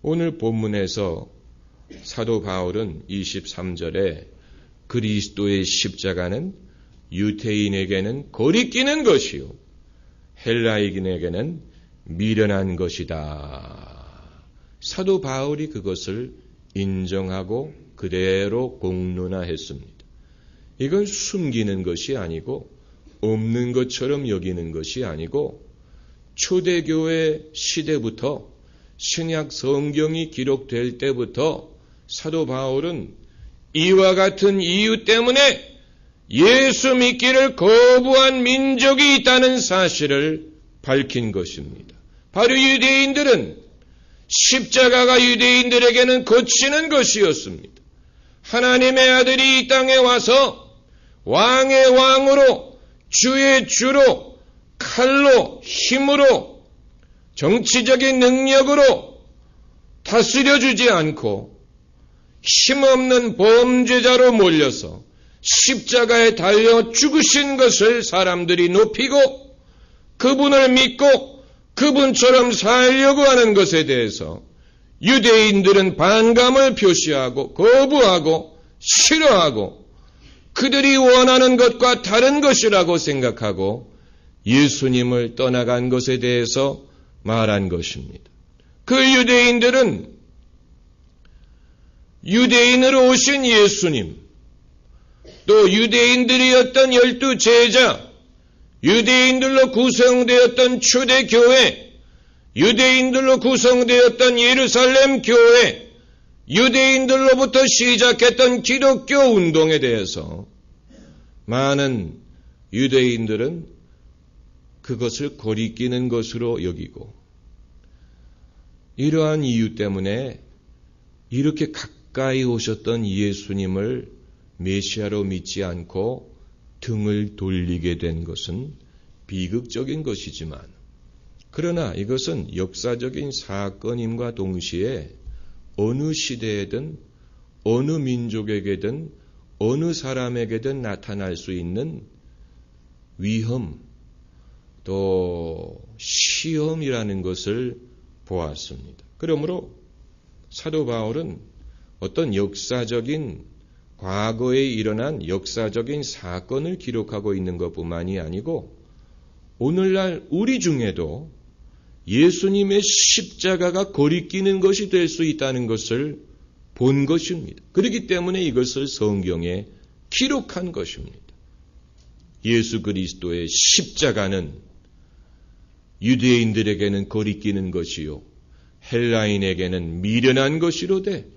오늘 본문에서 사도 바울은 23절에 그리스도의 십자가는 유대인에게는 거리끼는 것이요 헬라인에게는 미련한 것이다. 사도 바울이 그것을 인정하고 그대로 공론화했습니다. 이건 숨기는 것이 아니고 없는 것처럼 여기는 것이 아니고 초대교회 시대부터 신약 성경이 기록될 때부터 사도 바울은 이와 같은 이유 때문에 예수 믿기를 거부한 민족이 있다는 사실을 밝힌 것입니다. 바로 유대인들은 십자가가 유대인들에게는 거치는 것이었습니다. 하나님의 아들이 이 땅에 와서 왕의 왕으로 주의 주로 칼로 힘으로 정치적인 능력으로 다스려주지 않고 힘없는 범죄자로 몰려서 십자가에 달려 죽으신 것을 사람들이 높이고 그분을 믿고 그분처럼 살려고 하는 것에 대해서 유대인들은 반감을 표시하고 거부하고 싫어하고 그들이 원하는 것과 다른 것이라고 생각하고 예수님을 떠나간 것에 대해서 말한 것입니다. 그 유대인들은 유대인으로 오신 예수님, 또 유대인들이었던 12제자, 유대인들로 구성되었던 초대교회, 유대인들로 구성되었던 예루살렘 교회, 유대인들로부터 시작했던 기독교 운동에 대해서 많은 유대인들은 그것을 거리끼는 것으로 여기고 이러한 이유 때문에 이렇게 가까이 오셨던 예수님을 메시아로 믿지 않고 등을 돌리게 된 것은 비극적인 것이지만 그러나 이것은 역사적인 사건임과 동시에 어느 시대에든 어느 민족에게든 어느 사람에게든 나타날 수 있는 위험 또 시험이라는 것을 보았습니다. 그러므로 사도 바울은 어떤 역사적인 과거에 일어난 역사적인 사건을 기록하고 있는 것뿐만이 아니고 오늘날 우리 중에도 예수님의 십자가가 거리끼는 것이 될 수 있다는 것을 본 것입니다. 그렇기 때문에 이것을 성경에 기록한 것입니다. 예수 그리스도의 십자가는 유대인들에게는 거리끼는 것이요 헬라인에게는 미련한 것이로되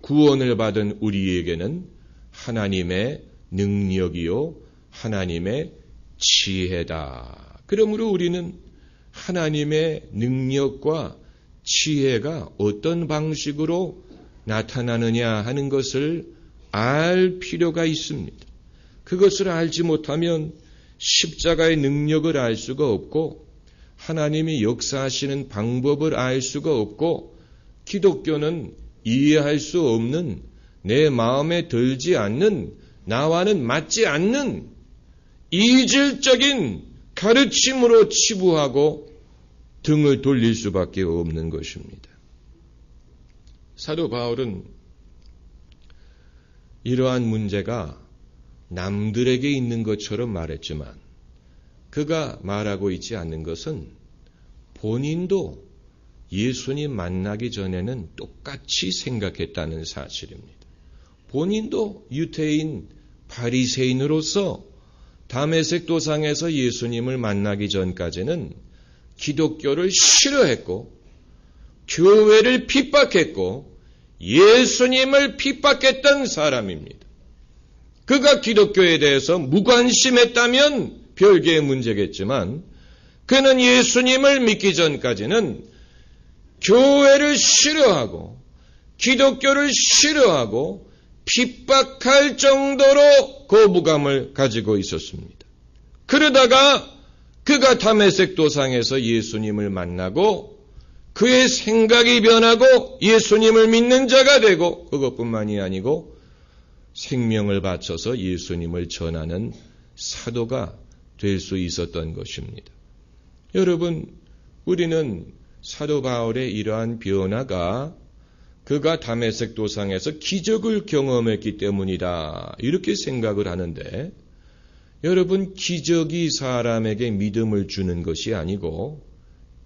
구원을 받은 우리에게는 하나님의 능력이요 하나님의 지혜다. 그러므로 우리는 하나님의 능력과 지혜가 어떤 방식으로 나타나느냐 하는 것을 알 필요가 있습니다. 그것을 알지 못하면 십자가의 능력을 알 수가 없고 하나님이 역사하시는 방법을 알 수가 없고 기독교는 이해할 수 없는 내 마음에 들지 않는 나와는 맞지 않는 이질적인 가르침으로 치부하고 등을 돌릴 수밖에 없는 것입니다. 사도 바울은 이러한 문제가 남들에게 있는 것처럼 말했지만 그가 말하고 있지 않는 것은 본인도 예수님 만나기 전에는 똑같이 생각했다는 사실입니다. 본인도 유대인 바리새인으로서 다메섹 도상에서 예수님을 만나기 전까지는 기독교를 싫어했고 교회를 핍박했고 예수님을 핍박했던 사람입니다. 그가 기독교에 대해서 무관심했다면 별개의 문제겠지만 그는 예수님을 믿기 전까지는 교회를 싫어하고 기독교를 싫어하고 핍박할 정도로 거부감을 가지고 있었습니다. 그러다가 그가 다메섹 도상에서 예수님을 만나고 그의 생각이 변하고 예수님을 믿는 자가 되고 그것뿐만이 아니고 생명을 바쳐서 예수님을 전하는 사도가 될 수 있었던 것입니다. 여러분, 우리는 사도 바울의 이러한 변화가 그가 다메섹 도상에서 기적을 경험했기 때문이다. 이렇게 생각을 하는데, 여러분, 기적이 사람에게 믿음을 주는 것이 아니고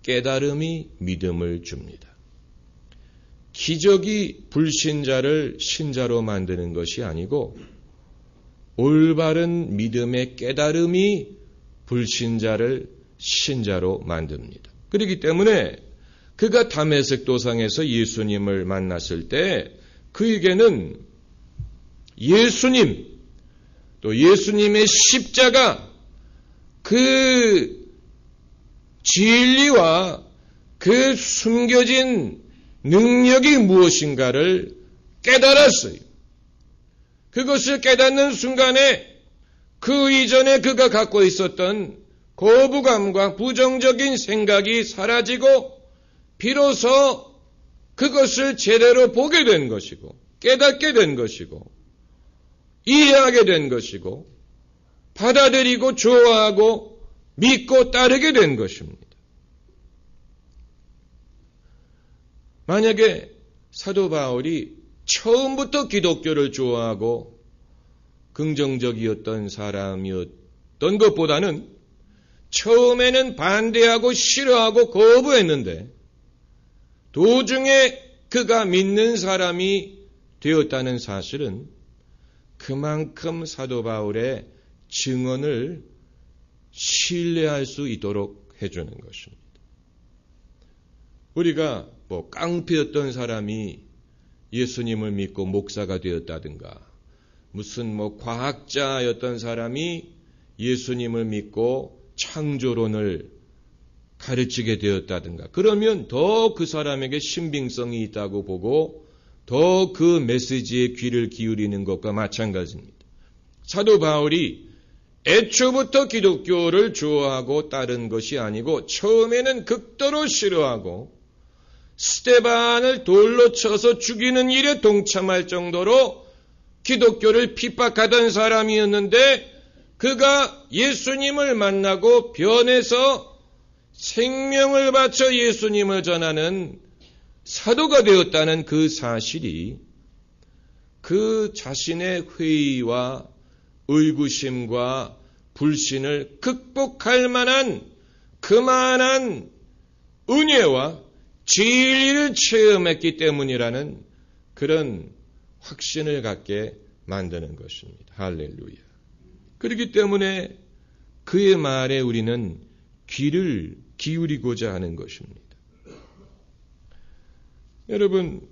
깨달음이 믿음을 줍니다. 기적이 불신자를 신자로 만드는 것이 아니고 올바른 믿음의 깨달음이 불신자를 신자로 만듭니다. 그렇기 때문에 그가 다메섹 도상에서 예수님을 만났을 때 그에게는 예수님, 또 예수님의 십자가, 그 진리와 그 숨겨진 능력이 무엇인가를 깨달았어요. 그것을 깨닫는 순간에 그 이전에 그가 갖고 있었던 거부감과 부정적인 생각이 사라지고 비로소 그것을 제대로 보게 된 것이고 깨닫게 된 것이고 이해하게 된 것이고 받아들이고 좋아하고 믿고 따르게 된 것입니다. 만약에 사도 바울이 처음부터 기독교를 좋아하고 긍정적이었던 사람이었던 것보다는 처음에는 반대하고 싫어하고 거부했는데 도중에 그가 믿는 사람이 되었다는 사실은 그만큼 사도 바울의 증언을 신뢰할 수 있도록 해주는 것입니다. 우리가 깡패였던 사람이 예수님을 믿고 목사가 되었다든가, 무슨 과학자였던 사람이 예수님을 믿고 창조론을 가르치게 되었다든가, 그러면 더 그 사람에게 신빙성이 있다고 보고 더 그 메시지에 귀를 기울이는 것과 마찬가지입니다. 사도 바울이 애초부터 기독교를 좋아하고 따른 것이 아니고 처음에는 극도로 싫어하고 스데반을 돌로 쳐서 죽이는 일에 동참할 정도로 기독교를 핍박하던 사람이었는데 그가 예수님을 만나고 변해서 생명을 바쳐 예수님을 전하는 사도가 되었다는 그 사실이 그 자신의 회의와 의구심과 불신을 극복할 만한 그만한 은혜와 진리를 체험했기 때문이라는 그런 확신을 갖게 만드는 것입니다. 할렐루야. 그렇기 때문에 그의 말에 우리는 귀를 기울이고자 하는 것입니다. 여러분,